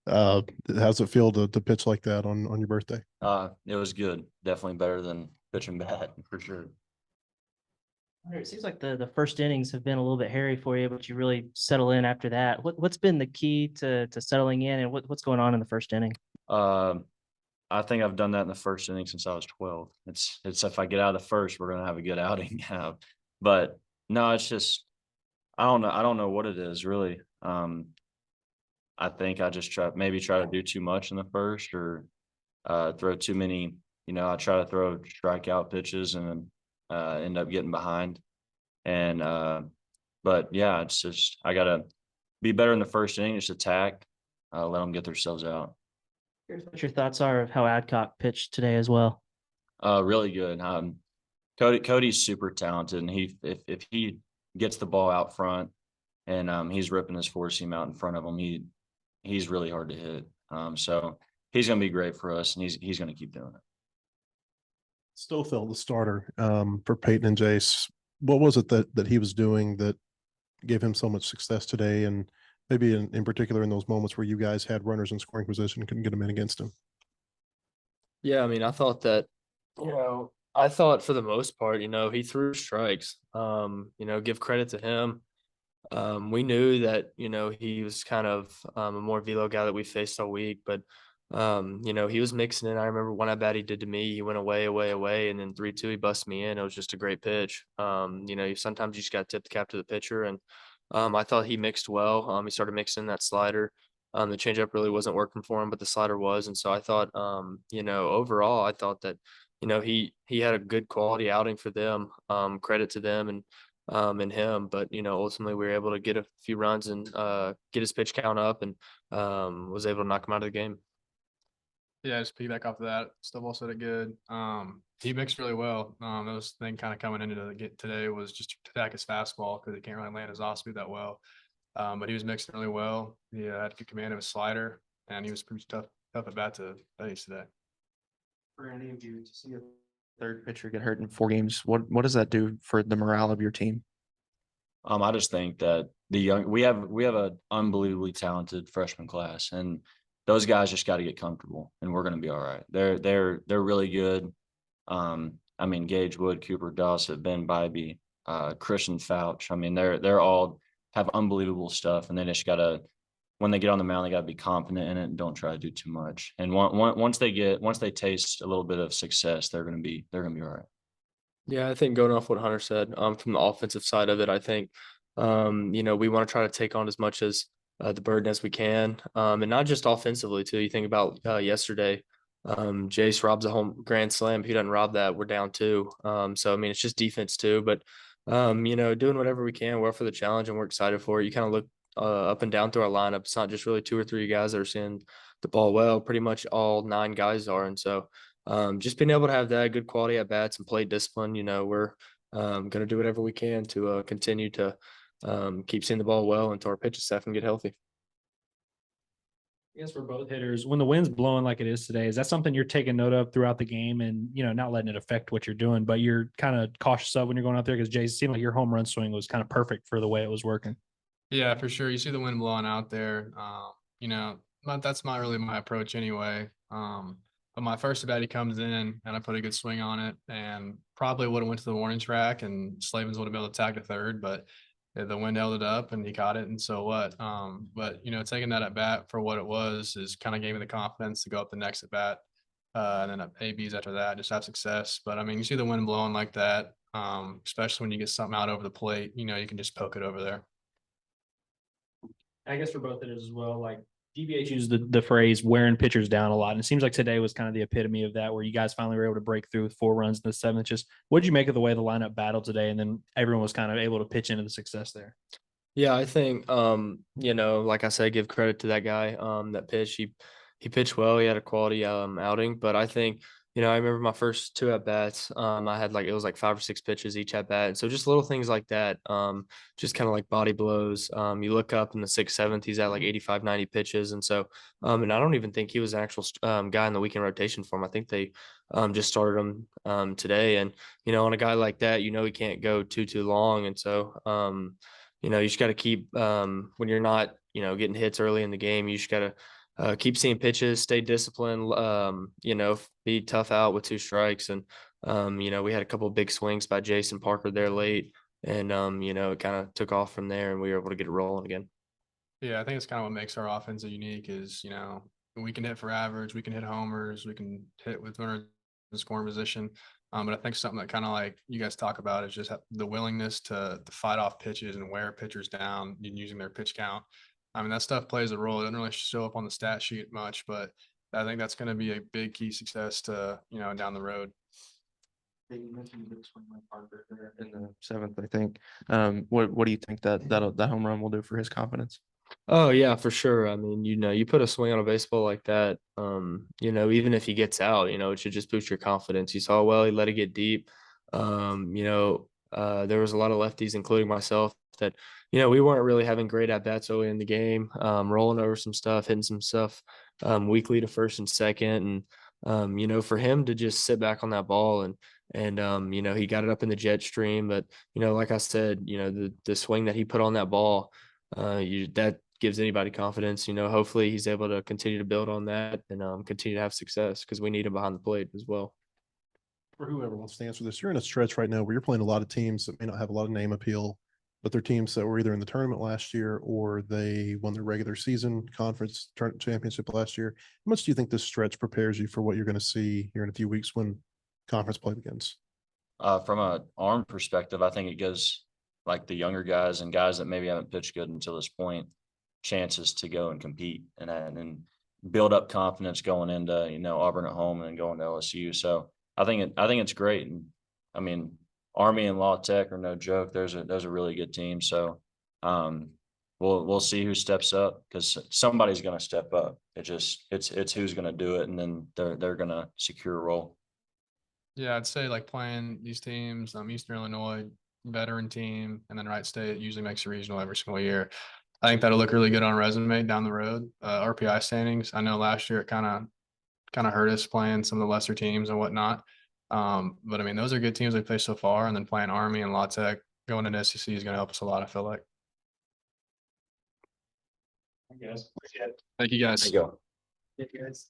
How's it feel to pitch like that on your birthday? It was good. Definitely better than pitching bad for sure. It seems like the first innings have been a little bit hairy for you, but you really settle in after that. What's been the key to settling in, and what's going on in the first inning? Um, I think I've done that in the first inning since I was 12. It's if I get out of the first, we're gonna have a good outing. But no, it's just I don't know. I don't know what it is really. I think I just try to do too much in the first or throw too many. I try to throw strikeout pitches and end up getting behind. And but yeah, it's just I gotta be better in the first inning, just attack, let them get themselves out. Here's what your thoughts are of how Adcock pitched today as well. Really good. Cody's super talented, and if he gets the ball out front and he's ripping his four seam out in front of him, he's really hard to hit. So he's gonna be great for us, and he's gonna keep doing it. Stovall, the starter for Peyton and Jace. What was it that he was doing that gave him so much success today? And maybe in particular in those moments where you guys had runners in scoring position, couldn't get them in against him. Yeah, I mean, I thought that, I thought for the most part, he threw strikes. Give credit to him. We knew that, he was kind of a more velo guy that we faced all week, but he was mixing in. I remember one at bat he did to me. He went away, away, away, and then 3-2 he busted me in. It was just a great pitch. Sometimes you just got to tip the cap to the pitcher, and I thought he mixed well. He started mixing that slider. The changeup really wasn't working for him, but the slider was, and so I thought, overall, I thought that, he had a good quality outing for them. Credit to them and him, but ultimately we were able to get a few runs and get his pitch count up, and was able to knock him out of the game. Yeah, just piggyback off of that. Stovall said it good. He mixed really well. That was the thing kind of coming into the get today was just to attack his fastball because he can't really land his off speed that well. But he was mixing really well. He had good command of his slider, and he was pretty tough at bat to face today. For any of you to see a third pitcher get hurt in 4 games, what does that do for the morale of your team? I just think that we have an unbelievably talented freshman class, and those guys just got to get comfortable, and we're going to be all right. They're really good. Gage Wood, Cooper Dossett, Ben Bybee, Christian Fouch. They're all have unbelievable stuff, and they just got to, when they get on the mound, they got to be confident in it and don't try to do too much. And once they taste a little bit of success, they're going to be all right. Yeah, I think going off what Hunter said, from the offensive side of it, I think, we want to try to take on as much as the burden as we can, and not just offensively too. You think about yesterday, Jace robs a home grand slam. If he doesn't rob that, we're down 2. It's just defense too. But doing whatever we can. We're up for the challenge, and we're excited for it. You kind of look up and down through our lineup. It's not just really 2 or 3 guys that are seeing the ball well. Pretty much all 9 guys are, and so just being able to have that good quality at bats and play discipline. We're going to do whatever we can to continue to keep seeing the ball well until our pitching staff can get healthy. I guess for both hitters, when the wind's blowing like it is today, is that something you're taking note of throughout the game and, not letting it affect what you're doing, but you're kind of cautious of when you're going out there? Because Jace, it seemed like your home run swing was kind of perfect for the way it was working. Yeah, for sure. You see the wind blowing out there. That's not really my approach anyway. But my first at bat, he comes in and I put a good swing on it, and probably would have went to the warning track and Slavens would have been able to tag to third, but the wind held it up and he caught it. And so what? But taking that at bat for what it was is kind of gave me the confidence to go up the next at bat, and then ABs after that, just have success. But you see the wind blowing like that, especially when you get something out over the plate, you can just poke it over there. I guess for both of it as well, like DBH used the phrase wearing pitchers down a lot. And it seems like today was kind of the epitome of that, where you guys finally were able to break through with 4 runs in the 7th. Just what did you make of the way the lineup battled today? And then everyone was kind of able to pitch into the success there. Yeah, I think, like I said, give credit to that guy, that pitch. He pitched well. He had a quality outing, but I think, I remember my first 2 at bats. I had it was 5 or 6 pitches each at bat. So just little things like that, just kind of like body blows. You look up in the 6th, 7th, he's at 85, 90 pitches. And so, and I don't even think he was an actual guy in the weekend rotation for him. I think they just started him today. And, on a guy like that, he can't go too long. And so, you just got to keep, when you're not, getting hits early in the game, you just got to keep seeing pitches, stay disciplined, you know, be tough out with 2 strikes. And, you know, we had a couple of big swings by Jace and Parker there late. And, you know, it kind of took off from there and we were able to get it rolling again. Yeah, I think it's kind of what makes our offense unique is, you know, we can hit for average, we can hit homers, we can hit with runners in scoring position. But I think something that kind of like you guys talk about is just the willingness to fight off pitches and wear pitchers down and using their pitch count. I mean, that stuff plays a role. It doesn't really show up on the stat sheet much, but I think that's going to be a big key success to, you know, down the road. You mentioned the big swing by Parker there in the 7th, I think. What do you think that home run will do for his confidence? Oh yeah, for sure. I mean, you know, you put a swing on a baseball like that, you know, even if he gets out, you know, it should just boost your confidence. You saw, well, he let it get deep. You know, there was a lot of lefties, including myself, that, you know, we weren't really having great at bats early in the game, rolling over some stuff, hitting some stuff, weakly to first and second. And, you know, for him to just sit back on that ball and you know, he got it up in the jet stream. But, you know, like I said, you know, the swing that he put on that ball, that gives anybody confidence. You know, hopefully he's able to continue to build on that and continue to have success because we need him behind the plate as well. For whoever wants to answer this, you're in a stretch right now where you're playing a lot of teams that may not have a lot of name appeal, but they're teams that were either in the tournament last year or they won their regular season conference championship last year. How much do you think this stretch prepares you for what you're going to see here in a few weeks when conference play begins? From a arm perspective, I think it gives like the younger guys and guys that maybe haven't pitched good until this point chances to go and compete and build up confidence going into, you know, Auburn at home and then going to LSU. So I think it's great. And I mean, Army and La Tech are no joke. Those are really good teams. So we'll see who steps up because somebody's going to step up. It's who's going to do it, and then they're going to secure a role. Yeah, I'd say like playing these teams, Eastern Illinois, veteran team, and then Wright State usually makes a regional every single year. I think that'll look really good on a resume down the road. RPI standings. I know last year it kind of hurt us playing some of the lesser teams and whatnot. But I mean, those are good teams we play so far, and then playing Army and La Tech going into SEC is going to help us a lot. I feel like. Yes. Thank you guys. There you go. Thank you, guys.